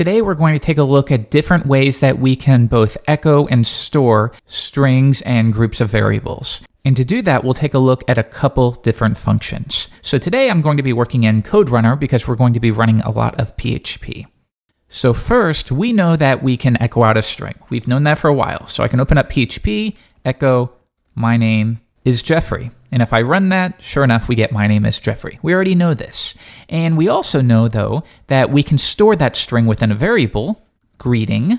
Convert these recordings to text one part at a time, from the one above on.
Today we're going to take a look at different ways that we can both echo and store strings and groups of variables. And to do that, we'll take a look at a couple different functions. So today I'm going to be working in Code Runner because we're going to be running a lot of PHP. So first, we know that we can echo out a string. We've known that for a while. So I can open up PHP, echo, my name is Jeffrey. And if I run that, sure enough, we get my name is Jeffrey. We already know this. And we also know, though, that we can store that string within a variable, greeting,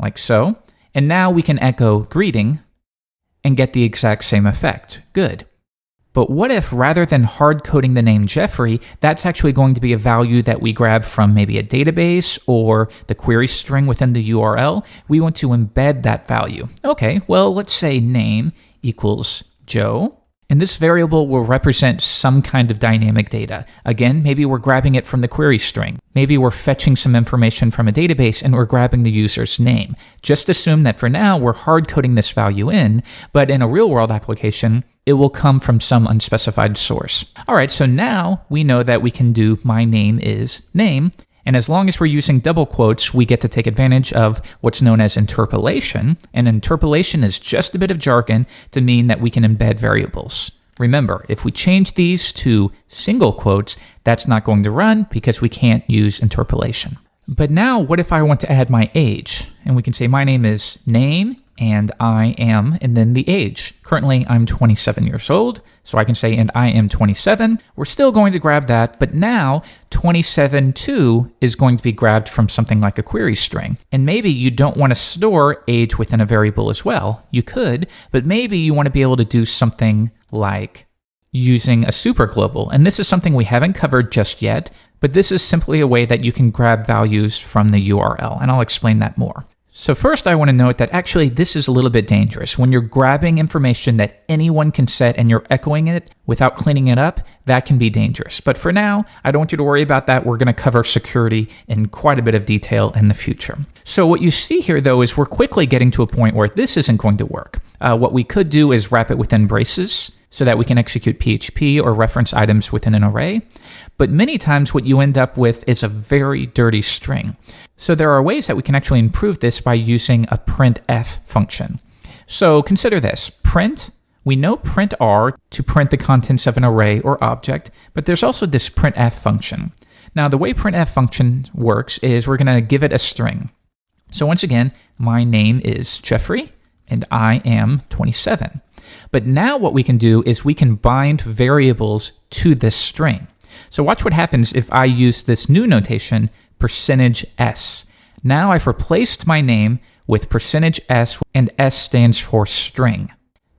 like so. And now we can echo greeting and get the exact same effect. Good. But what if rather than hard coding the name Jeffrey, that's actually going to be a value that we grab from maybe a database or the query string within the URL? We want to embed that value. Okay, well, let's say name equals Joe. And this variable will represent some kind of dynamic data. Again, maybe we're grabbing it from the query string. Maybe we're fetching some information from a database and we're grabbing the user's name. Just assume that for now, we're hard coding this value in, but in a real world application, it will come from some unspecified source. All right, so now we know that we can do my name is name. And as long as we're using double quotes, we get to take advantage of what's known as interpolation. And interpolation is just a bit of jargon to mean that we can embed variables. Remember, if we change these to single quotes, that's not going to run because we can't use interpolation. But now, what if I want to add my age? And we can say my name is name and I am, and then the age. Currently, I'm 27 years old, so I can say, and I am 27. We're still going to grab that, but now 27 too is going to be grabbed from something like a query string. And maybe you don't want to store age within a variable as well. You could, but maybe you want to be able to do something like using a superglobal. And this is something we haven't covered just yet, but this is simply a way that you can grab values from the URL, and I'll explain that more. So first I want to note that actually this is a little bit dangerous. When you're grabbing information that anyone can set and you're echoing it without cleaning it up, that can be dangerous. But for now, I don't want you to worry about that. We're going to cover security in quite a bit of detail in the future. So what you see here though is we're quickly getting to a point where this isn't going to work. What we could do is wrap it within braces so that we can execute PHP or reference items within an array. But many times what you end up with is a very dirty string. So there are ways that we can actually improve this by using a printf function. So consider this. Print, we know print r to print the contents of an array or object, but there's also this printf function. Now the way printf function works is we're going to give it a string. So once again, my name is Jeffrey and I am 27. But now what we can do is we can bind variables to this string. So watch what happens if I use this new notation, %s. Now I've replaced my name with %s, and s stands for string.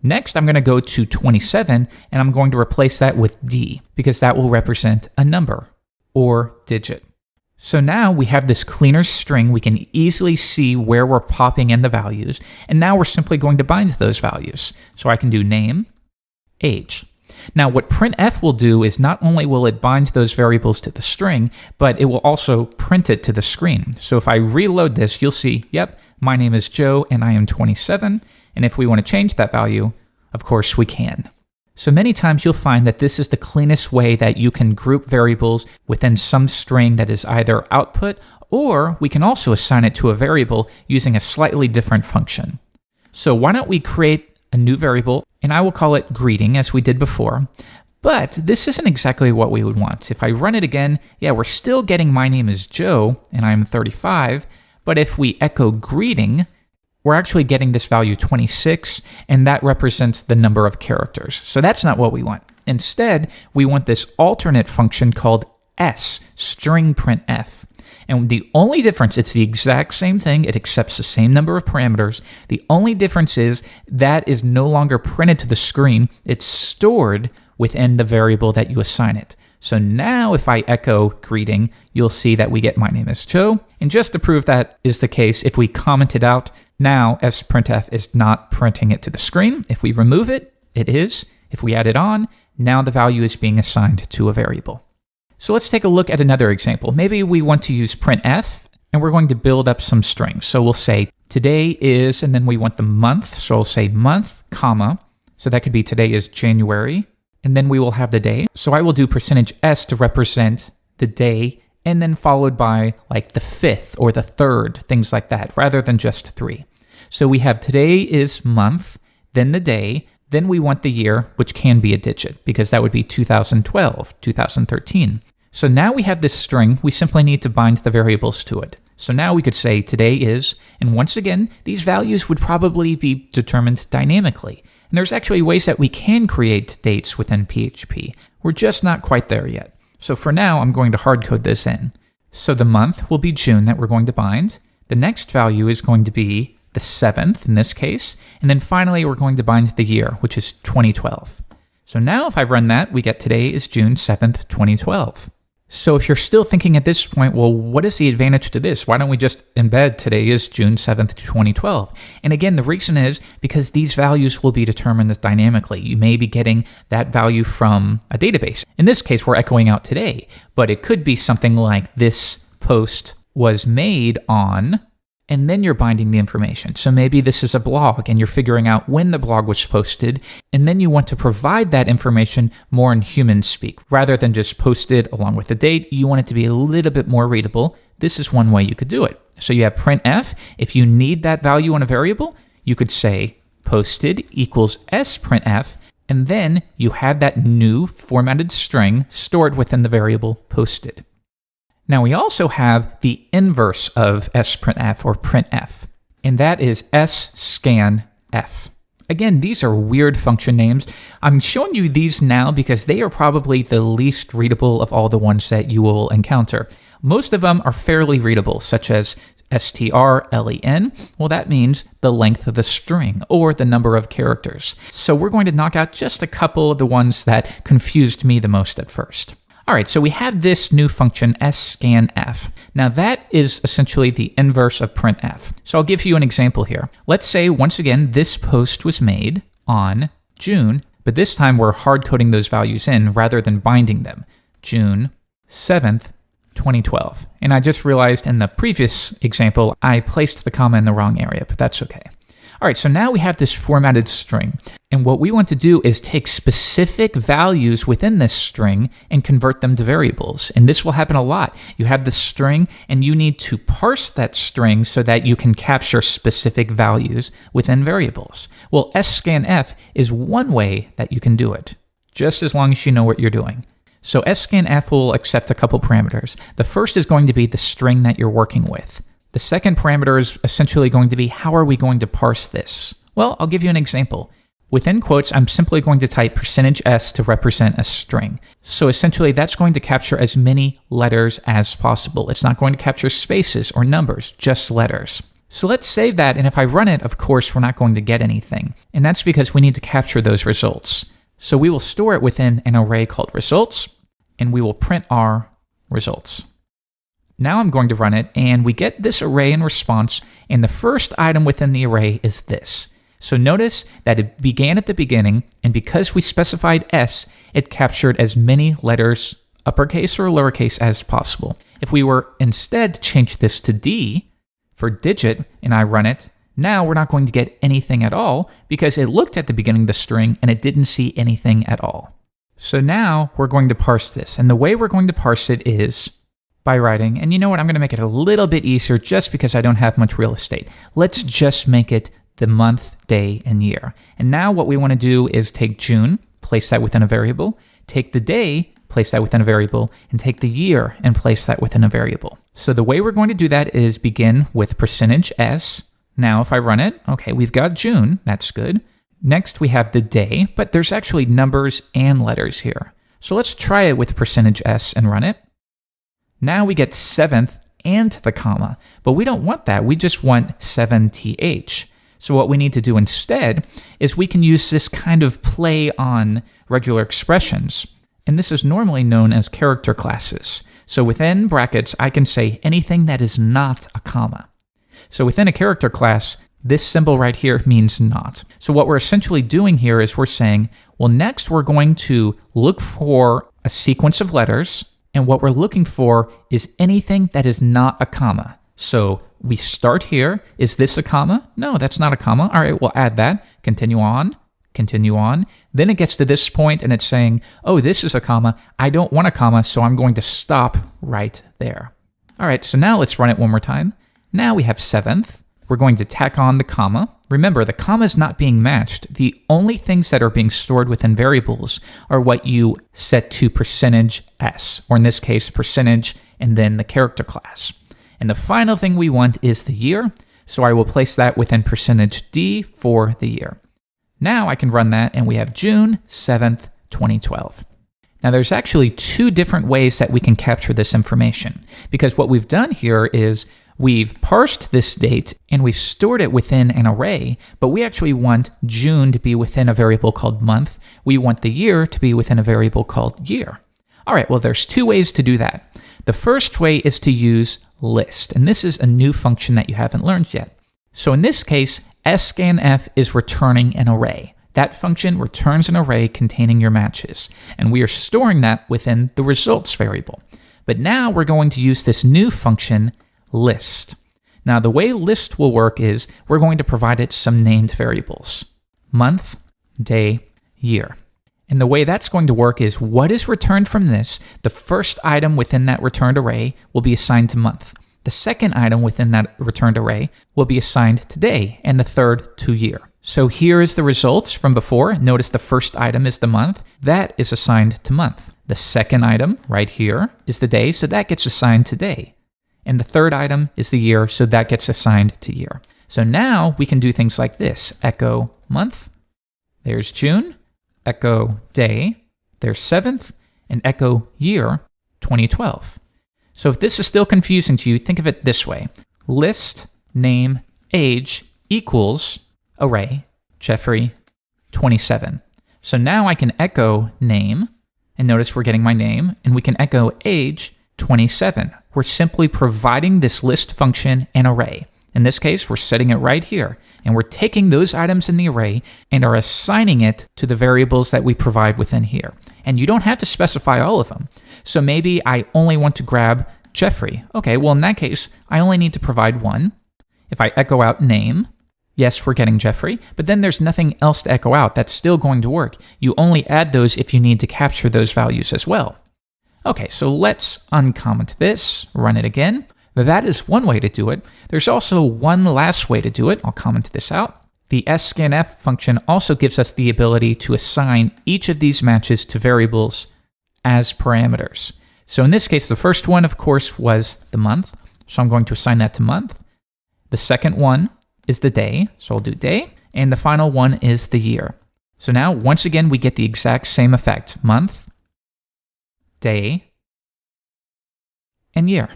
Next, I'm going to go to 27, and I'm going to replace that with d, because that will represent a number or digit. So now we have this cleaner string. We can easily see where we're popping in the values, and now we're simply going to bind those values. So I can do name, age. Now what printf will do is not only will it bind those variables to the string, but it will also print it to the screen. So if I reload this, you'll see, yep, my name is Joe and I am 27. And if we want to change that value, of course we can. So many times you'll find that this is the cleanest way that you can group variables within some string that is either output, or we can also assign it to a variable using a slightly different function. So why don't we create a new variable, and I will call it greeting as we did before. But this isn't exactly what we would want. If I run it again, yeah, we're still getting my name is Joe and I'm 35, but if we echo greeting, we're actually getting this value 26, and that represents the number of characters. So that's not what we want. Instead, we want this alternate function called s, string printf. And the only difference, it's the exact same thing, it accepts the same number of parameters. The only difference is that is no longer printed to the screen, it's stored within the variable that you assign it. So now if I echo greeting, you'll see that we get my name is Joe. And just to prove that is the case, if we comment it out, now sprintf is not printing it to the screen. If we remove it, it is. If we add it on, now the value is being assigned to a variable. So let's take a look at another example. Maybe we want to use printf, and we're going to build up some strings. So we'll say today is, and then we want the month. So we'll say month, comma. So that could be today is January, and then we will have the day. So I will do %s to represent the day and then followed by like the 5th or the 3rd, things like that, rather than just 3. So we have today is month, then the day, then we want the year, which can be a digit, because that would be 2012, 2013. So now we have this string, we simply need to bind the variables to it. So now we could say today is, and once again, these values would probably be determined dynamically. And there's actually ways that we can create dates within PHP. We're just not quite there yet. So for now, I'm going to hard code this in. So the month will be June that we're going to bind. The next value is going to be the 7th in this case. And then finally, we're going to bind the year, which is 2012. So now if I run that, we get today is June 7th, 2012. So if you're still thinking at this point, well, what is the advantage to this? Why don't we just embed today is June 7th, 2012? And again, the reason is because these values will be determined dynamically. You may be getting that value from a database. In this case, we're echoing out today, but it could be something like this post was made on, and then you're binding the information. So maybe this is a blog and you're figuring out when the blog was posted, and then you want to provide that information more in human speak. Rather than just posted along with the date, you want it to be a little bit more readable. This is one way you could do it. So you have printf. If you need that value on a variable, you could say posted equals sprintf, and then you have that new formatted string stored within the variable posted. Now we also have the inverse of sprintf or printf, and that is scanf. Again, these are weird function names. I'm showing you these now because they are probably the least readable of all the ones that you will encounter. Most of them are fairly readable, such as strlen. Well, that means the length of the string or the number of characters. So we're going to knock out just a couple of the ones that confused me the most at first. All right, so we have this new function, scanf. Now that is essentially the inverse of printf. So I'll give you an example here. Let's say, once again, this post was made on June, but this time we're hard coding those values in rather than binding them. June 7th, 2012. And I just realized in the previous example, I placed the comma in the wrong area, but that's okay. All right, so now we have this formatted string. And what we want to do is take specific values within this string and convert them to variables. And this will happen a lot. You have this string and you need to parse that string so that you can capture specific values within variables. Well, scanf is one way that you can do it, just as long as you know what you're doing. So scanf will accept a couple parameters. The first is going to be the string that you're working with. The second parameter is essentially going to be, how are we going to parse this? Well, I'll give you an example. Within quotes, I'm simply going to type %s to represent a string. So essentially, that's going to capture as many letters as possible. It's not going to capture spaces or numbers, just letters. So let's save that, and if I run it, of course, we're not going to get anything. And that's because we need to capture those results. So we will store it within an array called results, and we will print our results. Now I'm going to run it, and we get this array in response, and the first item within the array is this. So notice that it began at the beginning, and because we specified s, it captured as many letters, uppercase or lowercase, as possible. If we were instead to change this to d for digit, and I run it, now we're not going to get anything at all, because it looked at the beginning of the string, and it didn't see anything at all. So now we're going to parse this, and the way we're going to parse it is by writing, and you know what, I'm going to make it a little bit easier just because I don't have much real estate. Let's just make it the month, day, and year. And now what we want to do is take June, place that within a variable, take the day, place that within a variable, and take the year and place that within a variable. So the way we're going to do that is begin with %s. Now if I run it, okay, we've got June, that's good. Next we have the day, but there's actually numbers and letters here. So let's try it with %s and run it. Now we get 7th and the comma, but we don't want that. We just want 7th. So what we need to do instead is we can use this kind of play on regular expressions. And this is normally known as character classes. So within brackets, I can say anything that is not a comma. So within a character class, this symbol right here means not. So what we're essentially doing here is we're saying, well, next we're going to look for a sequence of letters, and what we're looking for is anything that is not a comma. So we start here. Is this a comma? No, that's not a comma. All right, we'll add that. Continue on. continue on. Then it gets to this point and it's saying, oh, this is a comma. I don't want a comma, so I'm going to stop right there. All right, so now let's run it one more time. Now we have 7th. We're going to tack on the comma. Remember, the comma is not being matched. The only things that are being stored within variables are what you set to %s, or in this case, percentage, and then the character class. And the final thing we want is the year, so I will place that within %d for the year. Now I can run that, and we have June 7th, 2012. Now there's actually 2 different ways that we can capture this information, because what we've done here is we've parsed this date and we've stored it within an array, but we actually want June to be within a variable called month. We want the year to be within a variable called year. All right, well, there's 2 ways to do that. The first way is to use list, and this is a new function that you haven't learned yet. So in this case, scanf is returning an array. That function returns an array containing your matches, and we are storing that within the results variable. But now we're going to use this new function, list. Now the way list will work is we're going to provide it some named variables: month, day, year. And the way that's going to work is what is returned from this, the first item within that returned array will be assigned to month. The second item within that returned array will be assigned to day, and the third to year. So here is the results from before. Notice the first item is the month. That is assigned to month. The second item right here is the day, so that gets assigned to day. And the third item is the year, so that gets assigned to year. So now we can do things like this. Echo month, there's June. Echo day, there's 7th. And echo year, 2012. So if this is still confusing to you, think of it this way. List name age equals array Jeffrey 27. So now I can echo name, and notice we're getting my name, and we can echo age 27. We're simply providing this list function an array. In this case, we're setting it right here, and we're taking those items in the array and are assigning it to the variables that we provide within here. And you don't have to specify all of them. So maybe I only want to grab Jeffrey. Okay, well in that case, I only need to provide one. If I echo out name, yes, we're getting Jeffrey, but then there's nothing else to echo out. That's still going to work. You only add those if you need to capture those values as well. Okay, so let's uncomment this, run it again. That is one way to do it. There's also one last way to do it. I'll comment this out. The scanf function also gives us the ability to assign each of these matches to variables as parameters. So in this case, the first one, of course, was the month. So I'm going to assign that to month. The second one is the day. So I'll do day. And the final one is the year. So now, once again, we get the exact same effect. Month, day, and year.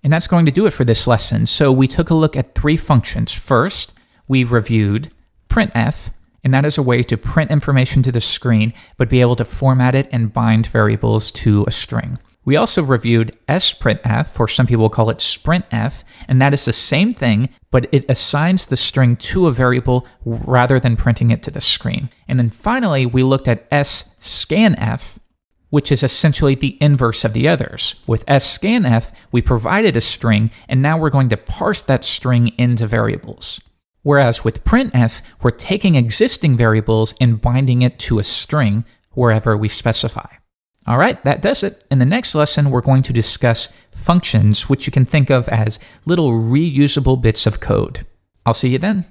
And that's going to do it for this lesson. So we took a look at 3 functions. First, we reviewed printf, and that is a way to print information to the screen, but be able to format it and bind variables to a string. We also reviewed sprintf, or some people call it sprintf, and that is the same thing, but it assigns the string to a variable rather than printing it to the screen. And then finally, we looked at scanf, which is essentially the inverse of the others. With scanf, we provided a string, and now we're going to parse that string into variables. Whereas with printf, we're taking existing variables and binding it to a string wherever we specify. All right, that does it. In the next lesson, we're going to discuss functions, which you can think of as little reusable bits of code. I'll see you then.